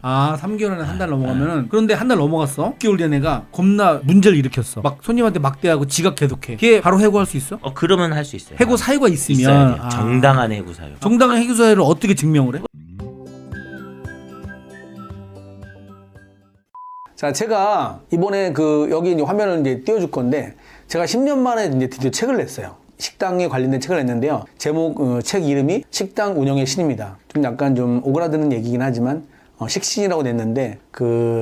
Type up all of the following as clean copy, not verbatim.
아 3개월 안에 한 달 넘어가면은 그런데 한 달 넘어갔어 6개월 된 애가 겁나 문제를 일으켰어 막 손님한테 막대하고 지각 계속해 걔 바로 해고할 수 있어? 그러면 할 수 있어요. 해고 사유가 있으면 있어야 돼요. 정당한 해고 사유. 정당한 해고 사유를 어떻게 증명을 해? 자, 제가 이번에 여기 이제 화면을 이제 띄워줄 건데, 제가 10년 만에 이제 드디어 책을 냈어요. 식당에 관련된 책을 냈는데요. 제목, 책 이름이 식당 운영의 신입니다. 좀 약간 좀 오그라드는 얘기긴 하지만, 식신이라고 냈는데,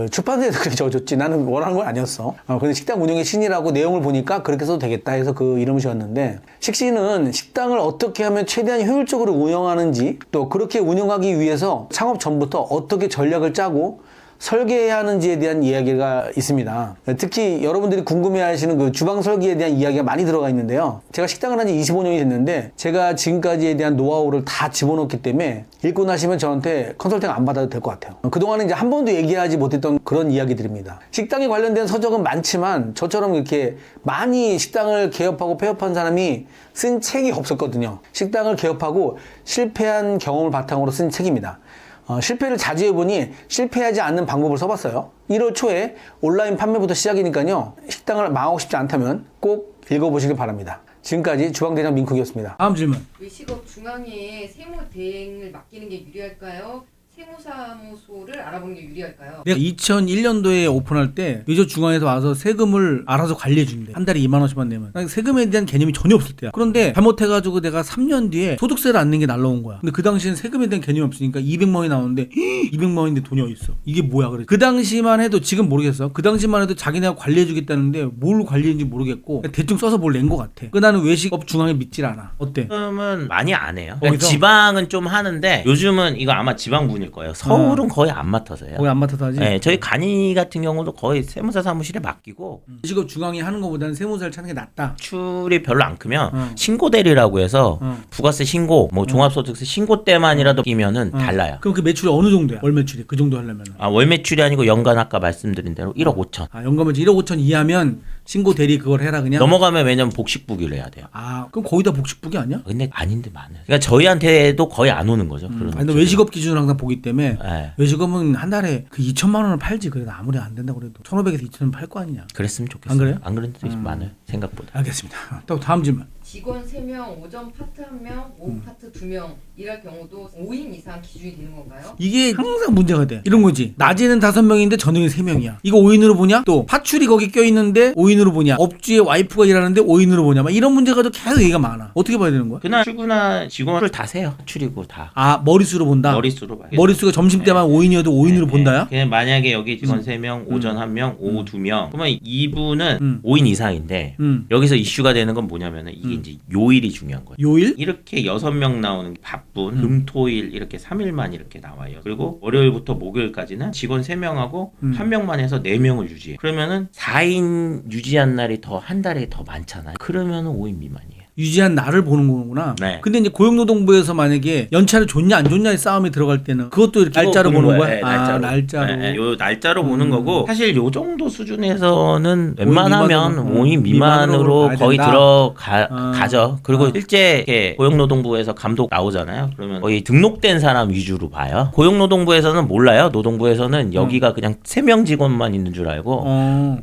출판사에서 그렇게 적어줬지. 나는 원하는 건 아니었어. 근데 식당 운영의 신이라고 내용을 보니까 그렇게 써도 되겠다 해서 그 이름을 지었는데, 식신은 식당을 어떻게 하면 최대한 효율적으로 운영하는지, 또 그렇게 운영하기 위해서 창업 전부터 어떻게 전략을 짜고, 설계해야 하는지에 대한 이야기가 있습니다. 특히 여러분들이 궁금해하시는 그 주방 설계에 대한 이야기가 많이 들어가 있는데요. 제가 식당을 한 지 25년이 됐는데 제가 지금까지에 대한 노하우를 다 집어넣기 때문에 읽고 나시면 저한테 컨설팅 안 받아도 될 것 같아요. 그동안은 이제 한 번도 얘기하지 못했던 그런 이야기들입니다. 식당에 관련된 서적은 많지만 저처럼 이렇게 많이 식당을 개업하고 폐업한 사람이 쓴 책이 없었거든요. 식당을 개업하고 실패한 경험을 바탕으로 쓴 책입니다. 실패를 자주 해보니 실패하지 않는 방법을 써봤어요. 1월 초에 온라인 판매부터 시작이니까요. 식당을 망하고 싶지 않다면 꼭 읽어보시길 바랍니다. 지금까지 주방대장 민쿡이었습니다. 다음 질문. 외식업 중앙에 세무 대행을 맡기는 게 유리할까요? 세무사무소를 알아보는 게 유리할까요? 내가 2001년도에 오픈할 때 외저 중앙에서 와서 세금을 알아서 관리해 준대. 한 달에 2만 원씩만 내면. 세금에 대한 개념이 전혀 없을 때야. 그런데 잘못해가지고 내가 3년 뒤에 소득세를 안 낸 게 날라온 거야. 근데 그 당시엔 세금에 대한 개념이 없으니까 200만 원이 나오는데 200만 원인데 돈이 어딨어. 이게 뭐야 그래. 그 당시만 해도 지금 모르겠어. 그 당시만 해도 자기네가 관리해 주겠다는데 뭘 관리했는지 모르겠고 대충 써서 뭘 낸 것 같아. 나는 외식업 중앙에 믿질 않아. 어때? 지금은 많이 안 해요. 거기서? 지방은 좀 하는데 요즘은 이거 아마 지방분일 거예요. 서울은 거의 안 맡아서 해요. 거의 안 맡아서 하지? 네, 저희 간이 같은 경우도 거의 세무사 사무실에 맡기고 외식업 중앙이 하는 것보다는 세무사를 찾는 게 낫다. 출이 별로 안 크면 신고 대리라고 해서 부가세 신고, 뭐 종합소득세 신고 때만이라도 끼면은 달라요. 그럼 그 매출이 어느 정도야? 월 매출이 그 정도 하려면? 월 매출이 아니고 연간 아까 말씀드린 대로 1억 5천. 연간 매출 1억 5천 이하면 신고 대리 그걸 해라 그냥? 넘어가면 왜냐면 복식부기를 해야 돼요. 그럼 거의 다 복식북이 아니야? 근데 아닌데 많아요. 그러니까 저희한테도 거의 안 오는 거죠. 그런 근데 외식업 기준으로 항상 보기 때문에 네. 외식업은 한 달에 그 2천만 원을 팔지. 그래도 아무리 안 된다고 그래도 1,500에서 2천은 팔 거 아니냐. 그랬으면 좋겠어요. 안 그래요? 안 그런 데도 많아요. 생각보다. 알겠습니다. 또 다음 질문. 직원 3명, 오전 파트 1명, 오후 파트 2명 일할 경우도 5인 이상 기준이 되는 건가요? 이게 항상 문제가 돼. 이런 거지. 낮에는 5명인데 저녁에 3명이야. 이거 5인으로 보냐? 또 파출이 거기 껴있는데 5인으로 보냐? 업주에 와이프가 일하는데 5인으로 보냐? 막 이런 문제가 계속 얘기가 많아. 어떻게 봐야 되는 거야? 그날 출근한 직원을 다 세요. 출이고 다. 머릿수로 본다? 머릿수로 봐요. 머릿수가 점심때만 5인이어도 5인으로 본다야? 그냥 만약에 여기 직원 3명, 오전 1명, 오후 2명. 그러면 이분은 5인 이상인데 여기서 이슈가 되는 건 뭐냐면은 이게 이제 요일이 중요한 거예요. 요일? 이렇게 6명 나오는 게 바쁜 금토일 이렇게 3일만 이렇게 나와요. 그리고 월요일부터 목요일까지는 직원 3명하고 1명만 해서 4명을 유지해. 그러면은 4인 유지한 날이 더 한 달에 더 많잖아요. 그러면은 5인 미만이에요. 유지한 날을 보는 거구나. 네. 근데 이제 고용노동부에서 만약에 연차를 줬냐 안 줬냐의 싸움에 들어갈 때는 그것도 이렇게 날짜로 보는 거야? 네, 날짜로. 날짜로. 네, 요 날짜로 보는 거고 사실 요 정도 수준에서는 웬만하면 5인 미만으로 가야 거의 된다. 들어가죠. 그리고 실제 이렇게 고용노동부에서 감독 나오잖아요. 그러면 거의 등록된 사람 위주로 봐요. 고용노동부에서는 몰라요. 노동부에서는 여기가 그냥 3명 직원만 있는 줄 알고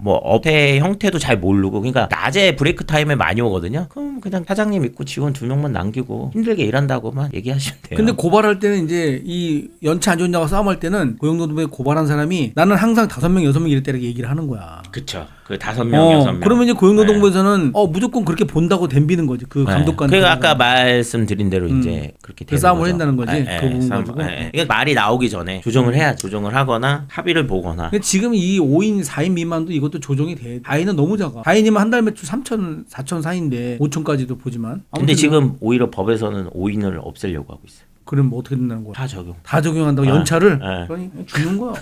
뭐 업체 형태도 잘 모르고 그러니까 낮에 브레이크 타임에 많이 오거든요. 그럼 그냥 사장님 있고 직원 2명만 남기고 힘들게 일한다고만 얘기하시면 돼요. 근데 고발할 때는 이제 이 연차 안 줬냐고 싸움할 때는 고용노동부에 고발한 사람이 나는 항상 5명, 6명 이럴 때 이렇게 얘기를 하는 거야. 그쵸. 그 5명, 6명. 그러면 이제 고용노동부에서는 무조건 그렇게 본다고 덤비는 거지. 그 감독관. 그러니까 아까 말씀드린 대로 이제 그렇게 되는 싸움을 거죠. 한다는 거지. 그 부분 싸움, 가지고. 이게 말이 나오기 전에 조정을 해야 조정을 하거나 합의를 보거나. 근데 지금 이 5인, 4인 미만도 이것도 조정이 돼. 4인은 너무 작아. 4인이면 한 달 매출 3천, 4천 사이인데 5천까지도 보지만. 근데 지금 오히려 법에서는 5인을 없애려고 하고 있어요. 그럼 뭐 어떻게 된다는 거야? 다 적용. 다 적용한다고 연차를? 네. 그러니 죽는 거야.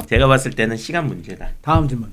제가 봤을 때는 시간 문제다. 다음 질문.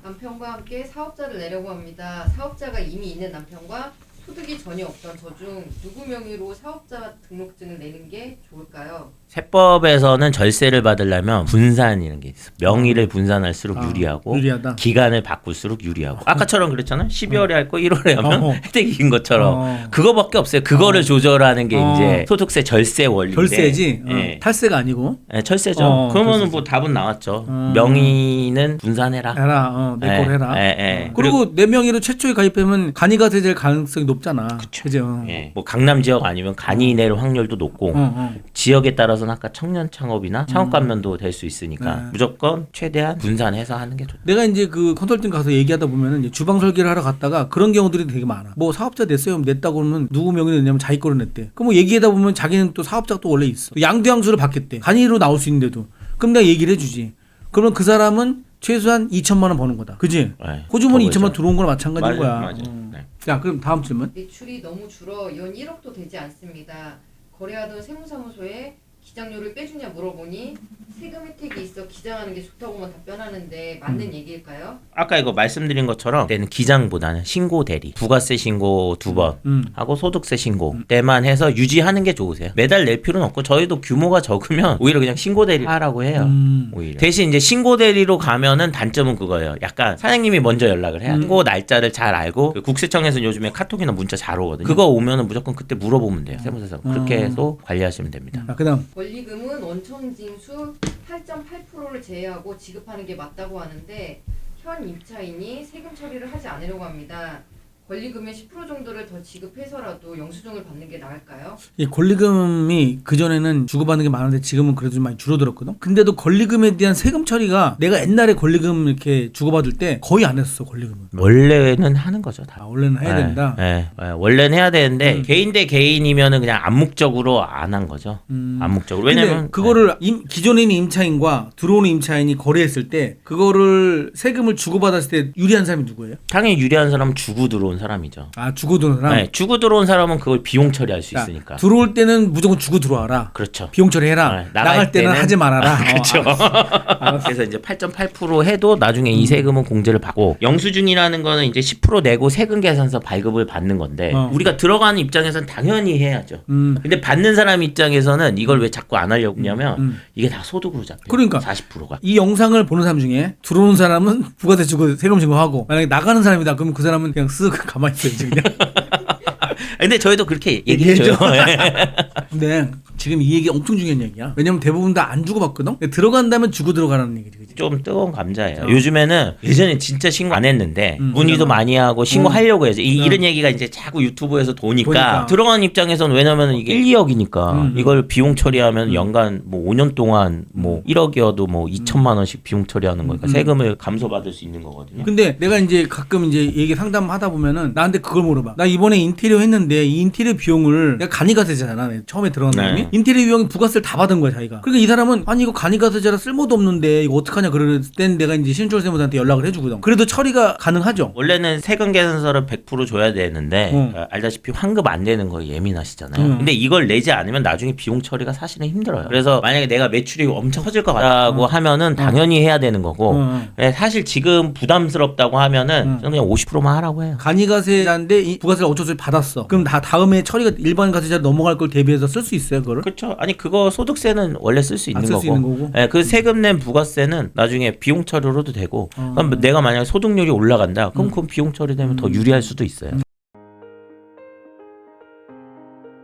남편과 함께 사업자를 내려고 합니다. 사업자가 이미 있는 남편과 소득이 전혀 없던 저 중 누구 명의로 사업자 등록증을 내는 게 좋을까요? 세법에서는 절세를 받으려면 분산이라는 게 있어. 명의를 분산할수록 유리하고 유리하다. 기간을 바꿀수록 유리하고. 아까처럼 그랬잖아요. 12월에 할 거 1월에 하면 혜택인 것처럼 그거밖에 없어요. 그거를 조절하는 게 이제 소득세 절세 원리인데. 절세지. 예. 탈세가 아니고. 네, 절세죠. 그러면은 절세지. 뭐 답은 나왔죠. 명의는 분산해라. 해라. 내 걸 해라. 그리고 그리고 내 명의로 최초에 가입하면 간이가세 될 가능성이 높잖아. 그죠? 예. 뭐 강남 지역 아니면 간이 낼 확률도 높고 지역에 따라서는 아까 청년 창업이나 창업 감면도 될 수 있으니까 네. 무조건 최대한 분산해서 하는 게 좋다. 내가 이제 그 컨설팅 가서 얘기하다 보면은 이제 주방 설계를 하러 갔다가 그런 경우들이 되게 많아. 뭐 사업자 냈어요. 냈다고 그러면 누구 명의로 냈냐면 자기 거로 냈대. 그럼 뭐 얘기하다 보면 자기는 또 사업자가 또 원래 있어. 또 양도양수를 받겠대. 간이로 나올 수 있는데도. 그럼 내가 얘기를 해주지. 그러면 그 사람은 최소한 2천만 원 버는 거다. 그지? 네, 호주머니 그거죠. 2천만 원 들어온 거랑 마찬가지인 거야. 맞아. 네. 자, 그럼 다음 질문. 매출이 너무 줄어 연 1억도 되지 않습니다. 거래하던 세무사무소에 기장료를 빼주냐 물어보니 세금 혜택이 있어 기장하는 게 좋다고만 답변하는데 맞는 얘기일까요? 아까 이거 말씀드린 것처럼 때는 기장보다는 신고 대리, 부가세 신고 2번 하고 소득세 신고 때만 해서 유지하는 게 좋으세요. 매달 낼 필요는 없고 저희도 규모가 적으면 오히려 그냥 신고 대리 하라고 해요. 오히려 대신 이제 신고 대리로 가면은 단점은 그거예요. 약간 사장님이 먼저 연락을 해야 돼. 신고 날짜를 잘 알고 그 국세청에서 요즘에 카톡이나 문자 잘 오거든요. 그거 오면은 무조건 그때 물어보면 돼요. 세무사에서 그렇게 해서 관리하시면 됩니다. 자, 그다음. 권리금은 원천징수 8.8%를 제외하고 지급하는 게 맞다고 하는데 현 임차인이 세금 처리를 하지 않으려고 합니다. 권리금의 10% 정도를 더 지급해서라도 영수증을 받는 게 나을까요? 이 권리금이 그전에는 주고받는 게 많은데 지금은 그래도 좀 많이 줄어들었거든. 근데도 권리금에 대한 세금 처리가 내가 옛날에 권리금 이렇게 주고받을 때 거의 안 했었어. 권리금은. 원래는 하는 거죠. 다. 원래는 해야 된다. 네, 원래는 해야 되는데 개인 대 개인이면은 그냥 암묵적으로 안 한 거죠. 암묵적으로. 왜냐면 근데 그거를 기존에 있는 임차인과 들어오는 임차인이 거래했을 때 그거를 세금을 주고받았을 때 유리한 사람이 누구예요? 당연히 유리한 사람은 주고 들어온 사람이죠. 아, 주고 들어온 사람? 네, 주고 들어온 사람은 그걸 비용 처리할 수 있으니까. 들어올 때는 무조건 주고 들어와라. 그렇죠. 비용 처리해라. 네, 나갈 때는 하지 말아라. 그렇죠. 그래서 이제 8.8% 해도 나중에 이 세금은 공제를 받고 영수증이라는 거는 이제 10% 내고 세금 계산서 발급을 받는 건데 우리가 들어가는 입장에서는 당연히 해야죠. 근데 받는 사람 입장에서는 이걸 왜 자꾸 안 하려고 하냐면 이게 다 소득으로 잡혀요. 그러니까 40%가. 이 영상을 보는 사람 중에 들어오는 사람은 부가세 주고 세금 신고하고 만약에 나가는 사람이다 그러면 그 사람은 그냥 쓱 가만히 있어야지 그냥. 근데 저희도 그렇게 얘기해줘요. 근데 지금 이 얘기 엄청 중요한 얘기야. 왜냐면 대부분 다 안 주고 받거든. 들어간다면 주고 들어가라는 얘기지. 그치? 좀 뜨거운 감자예요. 요즘에는 예전에 진짜 신고 안 했는데 문의도 많이 하고 신고하려고 해서 이런 얘기가 이제 자꾸 유튜브에서 도니까 들어가는 입장에서는 왜냐면 이게 1, 2억이니까 이걸 비용 처리하면 연간 뭐 5년 동안 뭐 1억이어도 뭐 2천만 원씩 비용 처리하는 거니까 세금을 감소받을 수 있는 거거든요. 근데 내가 이제 가끔 이제 얘기 상담하다 보면은 나한테 그걸 물어봐. 나 이번에 인테리어 했는데 이 인테리어 비용을 내가 간이가세잖아. 처음에 들어간 사람이 인테리어 비용이 부가세를 다 받은 거야 자기가. 그러니까 이 사람은 아니 이거 간이가세자라 쓸모도 없는데 이거 어떡하냐 그랬을 땐 내가 이제 신출세무사한테 연락을 해주거든. 그래도 처리가 가능하죠. 원래는 세금 계산서를 100% 줘야 되는데 알다시피 환급 안 되는 거에 예민하시잖아요. 근데 이걸 내지 않으면 나중에 비용 처리가 사실은 힘들어요. 그래서 만약에 내가 매출이 엄청 커질 것 같다고 하면은 당연히 해야 되는 거고 사실 지금 부담스럽다고 하면은 저는 그냥 50%만 하라고 해요. 간이가세자인데 이 부가세를 어쩔 수 없이 받았어. 그럼 다음에 처리가 일반 가세자로 넘어갈 걸 대비해서 쓸 수 있어요 그거를? 그렇죠. 아니 그거 소득세는 원래 쓸 수 있는 쓸 거고. 수 있는 거고. 네, 그 세금 낸 부가세는 나중에 비용 처리로도 되고. 그럼 내가 만약에 소득률이 올라간다. 그럼 그건 비용 처리되면 더 유리할 수도 있어요.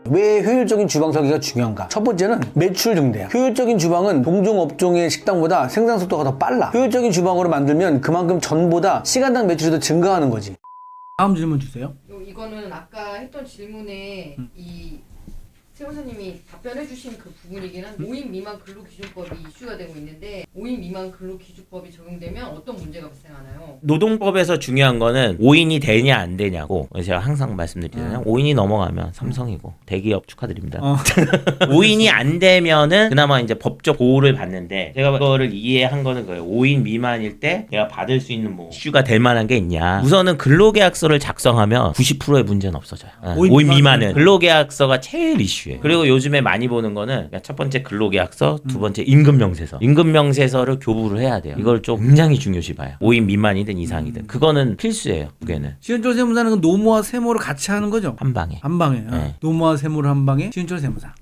왜 효율적인 주방 설계가 중요한가? 첫 번째는 매출 증대야. 효율적인 주방은 동종 업종의 식당보다 생산 속도가 더 빨라. 효율적인 주방으로 만들면 그만큼 전보다 시간당 매출이 더 증가하는 거지. 다음 질문 주세요. 이거는 아까 했던 질문에 이 세무사님이 답변해 주신 그 부분이긴 한 5인 미만 근로기준법이 이슈가 되고 있는데 5인 미만 근로기준법이 적용되면 어떤 문제가 발생하나요? 노동법에서 중요한 거는 5인이 되냐 안 되냐고 제가 항상 말씀드리잖아요. 5인이 넘어가면 삼성이고 대기업 축하드립니다. 5인이 안 되면은 그나마 이제 법적 보호를 받는데 제가 그거를 이해한 거는 그거예요. 5인 미만일 때 내가 받을 수 있는 뭐 이슈가 될 만한 게 있냐. 우선은 근로계약서를 작성하면 90%의 문제는 없어져요. 5인 미만은 근로계약서가 제일 이슈예요. 이슈예요. 그리고 요즘에 많이 보는 거는 첫 번째 근로계약서, 두 번째 임금명세서. 임금명세서를 교부를 해야 돼요. 이걸 좀 굉장히 중요시 봐요. 5인 미만이든 이상이든. 그거는 필수예요. 그게는. 지은철 세무사는 그 노무와 세무를 같이 하는 거죠? 한 방에. 한 방에. 네. 노무와 세무를 한 방에 지은철 세무사.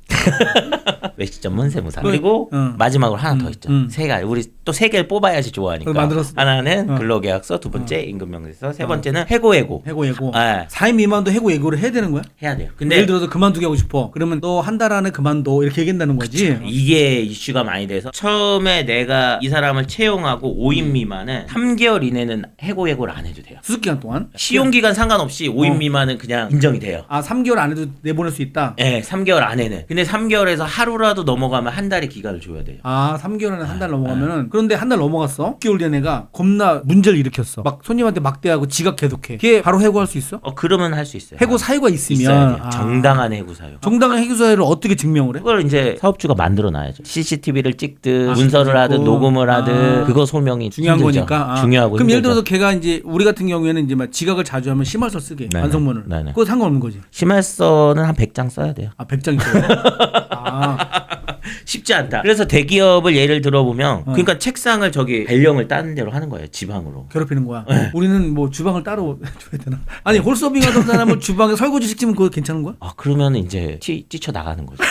외식 전문 세무사. 그리고 마지막으로 하나 더 있죠. 세 개. 우리 또 세 개를 뽑아야지 좋아하니까. 만들었어. 하나는 근로계약서, 두 번째 임금명세서, 세 번째는 해고예고. 해고. 네. 4인 미만도 해고 예고를 해야 되는 거야? 해야 돼요. 근데 예를 들어서 그만두게 하고 싶어. 그러면 너 한 달 안에 그만둬. 이렇게 얘기한다는 거지. 이게 이슈가 많이 돼서 처음에 내가 이 사람을 채용하고 5인 미만은 3개월 이내는 해고 예고를 안 해도 돼요. 수습기간 동안? 시용기간 상관없이 5인 미만은 그냥 인정이 돼요. 아, 3개월 안에도 내보낼 수 있다? 네, 3개월 안에는. 근데 3개월에서 하루라도 넘어가면 한 달의 기간을 줘야 돼요. 아, 3개월 안에 한 달 넘어가면은. 그런데 한 달 넘어갔어? 6개월 된 애가 겁나 문제를 일으켰어. 막 손님한테 막대하고 지각 계속해. 걔 바로 해고할 수 있어? 그러면 할 수 있어요. 해고 사유가 있어야 있으면. 돼요. 정당한 해고 사유. 정당한 해고 사유를 어떻게 증명을 해? 그걸 이제 사업주가 만들어 놔야죠. CCTV를 찍든 아, 문서를 하든 찍고. 녹음을 하든 그거 소명이 중요한 힘들죠. 거니까. 중요하고 그럼 예를 힘들죠. 들어서 걔가 이제 우리 같은 경우에는 이제 막 지각을 자주 하면 심할서 쓰게. 네네. 반성문을. 네네. 그거 상관없는 거지. 심할서는 한 100장 써야 돼요. 아, 100장 있어요. 아, 쉽지 않다. 그래서 대기업을 예를 들어보면 그러니까 책상을 저기 발령을 다른 데로 하는 거예요. 지방으로. 괴롭히는 거야. 우리는 뭐 주방을 따로 해줘야 되나? 아니, 홀서빙 하던 사람을 주방에 설거지 시키면 그거 괜찮은 거야? 그러면 이제 뛰쳐 나가는 거죠.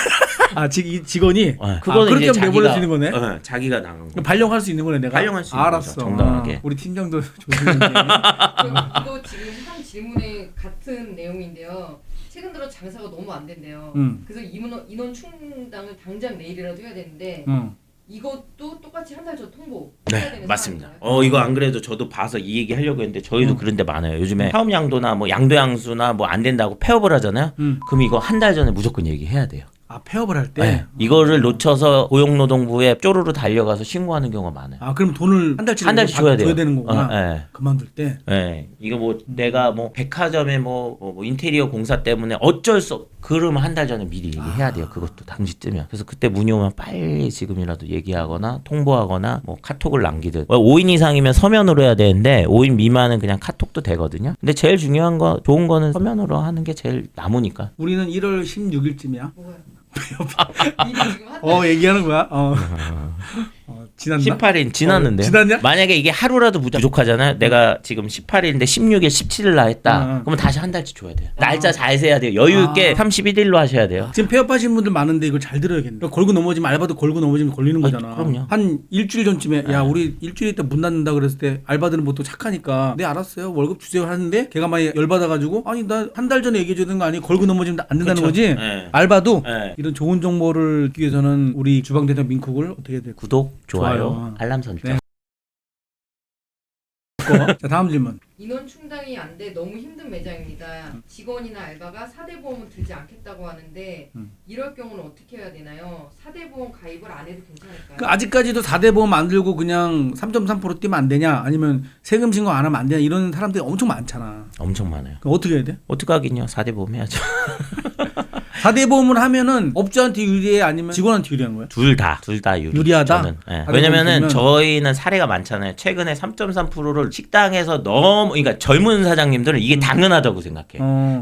아, 이 직원이? 그거는 그렇게 이제 하면 내보낼 수 있는 거네? 자기가 나간 거. 그럼 발령할 수 있는 거네, 내가? 발령할 수 있는 알았어. 거죠, 정당하게. 우리 팀장도 조심해. 이거 지금 한 질문에 같은 내용인데요. 최근 들어 장사가 너무 안 된대요. 그래서 인원 충당을 당장 내일이라도 해야 되는데 이것도 똑같이 한 달 전 통보해야 네, 되는 맞습니다. 상황인가요? 이거 안 그래도 저도 봐서 이 얘기 하려고 했는데 저희도 그런 데 많아요. 요즘에 사업 양도나 뭐 양도양수나 뭐 안 된다고 폐업을 하잖아요. 그럼 이거 한 달 전에 무조건 얘기해야 돼요. 아, 폐업을 할 때? 네. 이거를 놓쳐서 고용노동부에 쪼르르 달려가서 신고하는 경우가 많아요. 아, 그럼 돈을 한 달치 한 달치 줘야 돼요. 되는 거구나. 네. 그만둘 때? 네. 이거 뭐 내가 뭐 백화점에 뭐 인테리어 공사 때문에 어쩔 수 그러면 한 달 전에 미리 얘기해야 돼요. 그것도 당시 뜨면. 그래서 그때 문의 오면 빨리 지금이라도 얘기하거나 통보하거나 뭐 카톡을 남기듯. 5인 이상이면 서면으로 해야 되는데 5인 미만은 그냥 카톡도 되거든요. 근데 제일 중요한 거 좋은 거는 서면으로 하는 게 제일 남으니까. 우리는 1월 16일쯤이야. 뭐가요? 미리 지금 한 달. 얘기하는 거야? 지났나? 18일 지났는데. 지났냐? 만약에 이게 하루라도 부족하잖아요. 내가 지금 18일인데 16일, 17일 나 했다. 그러면 다시 한 달치 줘야 돼요. 날짜 잘 세야 돼요. 여유 있게 31일로 하셔야 돼요. 지금 폐업하신 분들 많은데 이걸 잘 들어야겠네. 그러니까 걸고 넘어지면 알바도 걸고 넘어지면 걸리는 거잖아. 그럼요. 한 일주일 전쯤에 야, 우리 일주일 있다 문 닫는다 그랬을 때 알바들은 보통 착하니까 네, 알았어요. 월급 주세요 하는데 걔가 많이 열받아가지고 아니 나 한 달 전에 얘기해 주는 거 아니 걸고 넘어지면 안 된다는 그렇죠. 거지. 네. 알바도 네. 이런 좋은 정보를 듣기 위해서는 우리 주방대장 민쿡을 어떻게 해야 될까? 구독, 좋아요, 좋아요. 알람 설정. 네. 자, 다음 질문. 인원 충당이 안 돼 너무 힘든 매장입니다. 직원이나 알바가 4대 보험을 들지 않겠다고 하는데 이럴 경우는 어떻게 해야 되나요? 4대 보험 가입을 안 해도 괜찮을까요? 그 아직까지도 4대 보험 안 들고 그냥 3.3% 뛰면 안 되냐? 아니면 세금 신고 안 하면 안 되냐? 이런 사람들이 엄청 많잖아. 엄청 많아요. 그럼 어떻게 해야 돼? 어떡하긴요. 4대 보험 해야죠. 4대 보험을 하면은 업주한테 유리해 아니면 직원한테 유리한 거야? 둘 다 유리하다? 저는. 예. 4대 왜냐면은 보험 저희는 사례가 많잖아요. 최근에 3.3%를 식당에서 너무 그러니까 젊은 사장님들은 이게 당연하다고 생각해.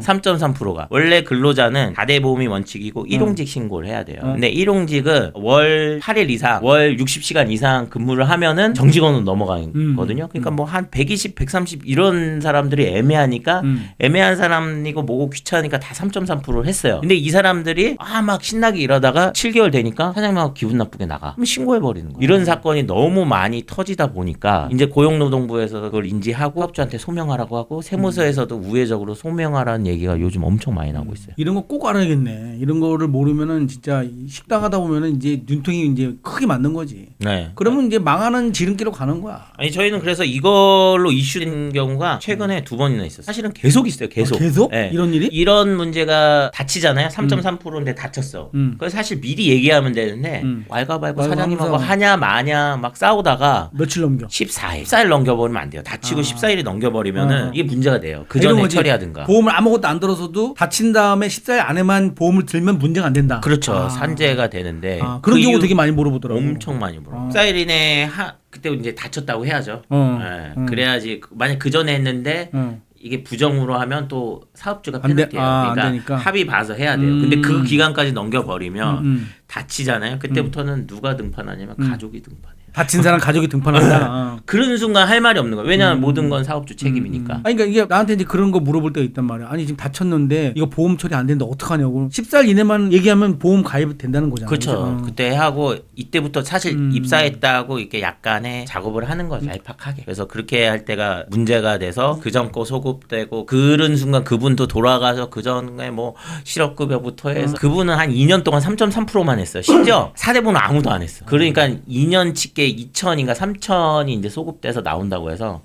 3.3%가 원래 근로자는 4대 보험이 원칙이고 일용직 신고를 해야 돼요. 근데 일용직은 월 8일 이상, 월 60시간 이상 근무를 하면은 정직원으로 넘어가거든요. 그러니까 뭐 한 120, 130 이런 사람들이 애매하니까 애매한 사람이고 뭐고 귀찮으니까 다 3.3%를 했어요. 근데 이 사람들이 막 신나게 일하다가 7개월 되니까 사장님하고 기분 나쁘게 나가. 그럼 신고해 버리는 거예요. 이런 사건이 너무 많이 터지다 보니까 이제 고용노동부에서 그걸 인지하고 사업주한테 소명하라고 하고 세무서에서도 우회적으로 소명하라는 얘기가 요즘 엄청 많이 나오고 있어요. 이런 거 꼭 알아야겠네. 이런 거를 모르면은 진짜 식당 하다 보면은 이제 눈통이 이제 크게 맞는 거지. 네. 그러면 이제 망하는 지름길로 가는 거야. 아니 저희는 그래서 이걸로 이슈된 경우가 최근에 2번이나 있었어요. 사실은 계속 있어요. 계속. 계속? 네. 이런 일이? 이런 문제가 닥치잖아요. 3.3%인데 닥쳤어. 그래서 사실 미리 얘기하면 되는데 왈가왈부 사장님하고 하냐 마냐 막 싸우다가 며칠 넘겨. 14일 넘겨버리면 안 돼요. 다치고 14일이 넘겨버리면은 이게 문제가 돼요. 그 이런 전에 거지. 처리하든가. 보험을 아무것도 안 들어서도 다친 다음에 14일 안에만 보험을 들면 문제가 안 된다. 그렇죠. 산재가 되는데 그런 그 경우 이후 되게 많이 물어보더라고. 엄청 많이 물어. 14일 이내 그때 이제 다쳤다고 해야죠. 네. 그래야지 만약 그 전에 했는데 이게 부정으로 하면 또 사업주가 안 돼. 페널티예요. 안 그러니까 되니까. 합의 봐서 해야 돼요. 근데 그 기간까지 넘겨버리면 다 다치잖아요. 그때부터는 누가 등판하냐면 가족이 등판해요. 다친 사람 가족이 등판한다. 어. 그런 순간 할 말이 없는 거예요. 왜냐하면 모든 건 사업주 책임이니까. 아니, 그러니까 이게 나한테 이제 그런 거 물어볼 때가 있단 말이야. 아니 지금 다쳤는데 이거 보험 처리 안 되는데 어떡하냐고. 10살 이내만 얘기하면 보험 가입 된다는 거잖아. 그렇죠. 그죠? 그때 하고 이때부터 사실 입사했다고 이렇게 약간의 작업을 하는 거죠. 얄팍하게. 그래서 그렇게 할 때가 문제가 돼서 그 전 거 소급되고 그런 순간 그분도 돌아가서 그 전에 뭐 실업급여부터 해서 그분은 한 2년 동안 3.3%만 했어요. 심지어 사대보는 아무도 안 했어. 그러니까 2년 치게 2천인가 3천이 이제 소급돼서 나온다고 해서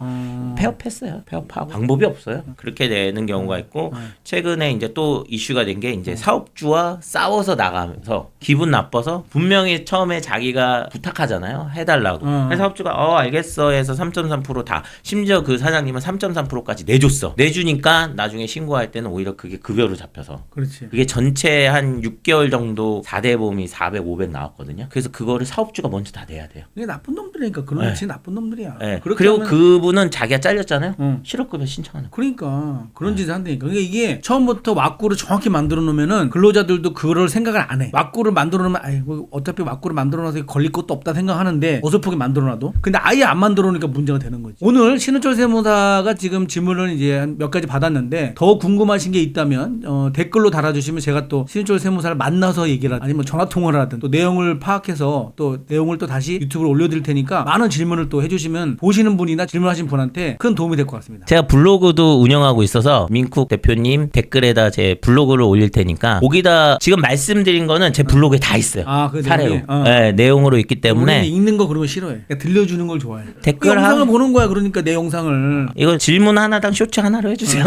폐업했어요. 폐업하고 방법이 없어요. 그렇게 되는 경우가 있고 최근에 이제 또 이슈가 된 게 이제 사업주와 싸워서 나가면서 기분 나빠서 분명히 처음에 자기가 부탁하잖아요. 해달라고. 그래서 사업주가 알겠어 해서 3.3%다. 심지어 그 사장님은 3.3%까지 내줬어. 내주니까 나중에 신고할 때는 오히려 그게 급여로 잡혀서. 그렇지. 그게 전체 한 6개월 정도 4대 보험이 400, 500 나왔거든요. 그래서 그거를 사업주가 먼저 다 내야 돼요. 이게 나쁜 놈들이니까 그런 네. 진짜 나쁜 놈들이야. 네. 그렇게 그리고 하면- 그분은 자기가 잘렸잖아요. 실업급여 신청하는 거. 그러니까 그런 짓을 한다니까. 그러니까 이게 처음부터 왁구를 정확히 만들어 놓으면은 근로자들도 그거를 생각을 안 해. 왁구를 만들어 놓으면 뭐 어차피 왁구를 만들어 놔서 걸릴 것도 없다 생각하는데 어설프게 만들어 놔도. 근데 아예 안 만들어 놓으니까 문제가 되는 거지. 오늘 신은철 세무사가 지금 질문을 이제 한 몇 가지 받았는데 더 궁금하신 게 있다면 댓글로 달아주시면 제가 또 신은철 세무사를 만나서 얘기를 아니면 전화 통화를 하든 또 내용을 파악해서 또 내용을 또 다시 유튜브로 올려드릴 테니까 많은 질문을 또 해주시면 보시는 분이나 질문하신 분한테 큰 도움이 될 것 같습니다. 제가 블로그도 운영하고 있어서 민쿡 대표님 댓글에다 제 블로그를 올릴 테니까 거기다 지금 말씀드린 거는 제 블로그에 다 있어요. 그 사례로. 내용이? 네, 내용으로 있기 우리는 때문에 읽는 거 그런 거 싫어해. 그러니까 들려주는 걸 좋아해. 댓글 그 영상을 한- 보는 거야. 그러니까 내 영상을. 이거 질문 하나당 쇼츠 하나로 해주세요.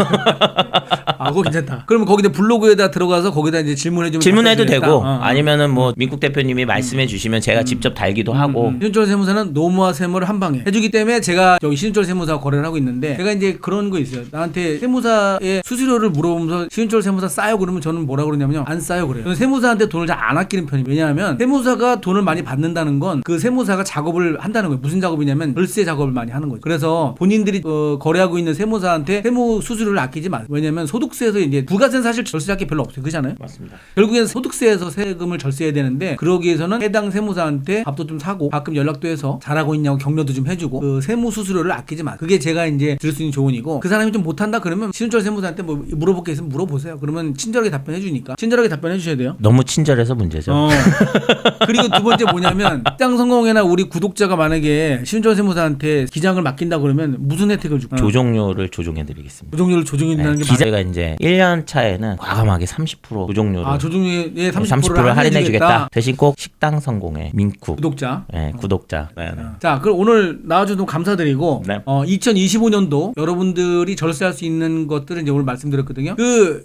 그거 괜찮다. 그러면 거기다 블로그에다 들어가서 거기다 이제 질문해주면 질문해도 답변해주겠다. 되고 아니면은 뭐 민쿡 대표님이 말씀해 주시면 제가 직접 달기도 하고 신은철 세무사는 노무화 세무를 한 방에 해주기 때문에 제가 여기 신은철 세무사 거래를 하고 있는데 제가 이제 그런 거 있어요. 나한테 세무사의 수수료를 물어보면서 신은철 세무사 싸요 그러면 저는 뭐라 그러냐면요. 안 싸요 그래요. 저는 세무사한테 돈을 잘 안 아끼는 편이에요. 왜냐하면 세무사가 돈을 많이 받는다는 건 그 세무사가 작업을 한다는 거예요. 무슨 작업이냐면 절세 작업을 많이 하는 거죠. 그래서 본인들이 거래하고 있는 세무사한테 세무 수수료를 아끼지 마세요. 왜냐하면 소득세에서 이제 부가세는 사실 절세할 게 별로 없어요. 그렇잖아요. 맞습니다. 결국엔 소득세에서 세금을 절세해야 되는데 그러기 위해서는 해당 세무사한테 밥도 좀 사고 가끔 연락도 해서 잘하고 있냐고 격려도 좀 해주고 그 세무 수수료를 아끼지 마. 그게 제가 이제 들을 수 있는 조언이고 그 사람이 좀 못한다 그러면 신은철 세무사한테 뭐 물어볼 게 있으면 물어보세요. 그러면 친절하게 답변해 주니까 친절하게 답변해 주셔야 돼요. 너무 친절해서 문제죠. 그리고 두 번째 뭐냐면 시장 성공회나 우리 구독자가 만약에 신은철 세무사한테 기장을 맡긴다 그러면 무슨 혜택을 줄까? 조종료를 조정해드리겠습니다. 조종료를 조정해준다는 게 기자가 이제 1년 차에는 과감하게 30% 조종료를 조종료의 30%를 30%를 할인해주겠다. 할인해주겠다. 대신 꼭 식당 성공회 민쿡 구독자. 네, 구독자. 네, 네. 자, 그럼 오늘 나와주셔서 감사드리고, 네. 2025년도 여러분들이 절세할 수 있는 것들을 이제 오늘 말씀드렸거든요.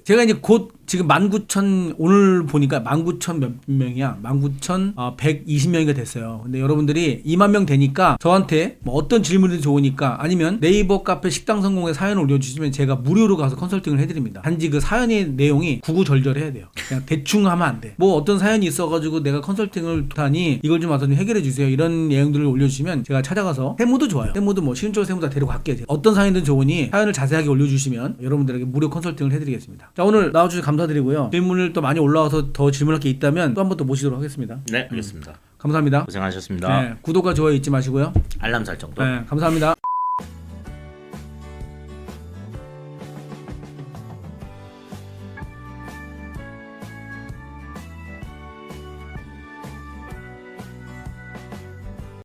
제가 이제 곧 지금 19,000, 오늘 보니까 19,000 몇 명이야? 19,120명이가 됐어요. 근데 여러분들이 2만 명 되니까 저한테 뭐 어떤 질문이 좋으니까 아니면 네이버 카페 식당 성공에 사연을 올려주시면 제가 무료로 가서 컨설팅을 해드립니다. 단지 그 사연의 내용이 구구절절해야 돼요. 그냥 대충 하면 안 돼. 뭐 어떤 사연이 있어가지고 내가 컨설팅을 하니 이걸 좀 와서 좀 해결해 주세요. 이런 내용들을 올려주시면 제가 찾아가서 세무도 좋아요. 세무도 뭐 신은철 세무다 데리고 갈게요. 제가. 어떤 사연이든 좋으니 사연을 자세하게 올려주시면 여러분들에게 무료 컨설팅을 해드리겠습니다. 자, 오늘 나와주셔서 감사드리고요. 질문을 또 많이 올라와서 더 질문할 게 있다면 또 한 번 더 모시도록 하겠습니다. 네, 알겠습니다. 감사합니다. 고생하셨습니다. 네, 구독과 좋아요 잊지 마시고요. 알람 설정도. 네, 감사합니다.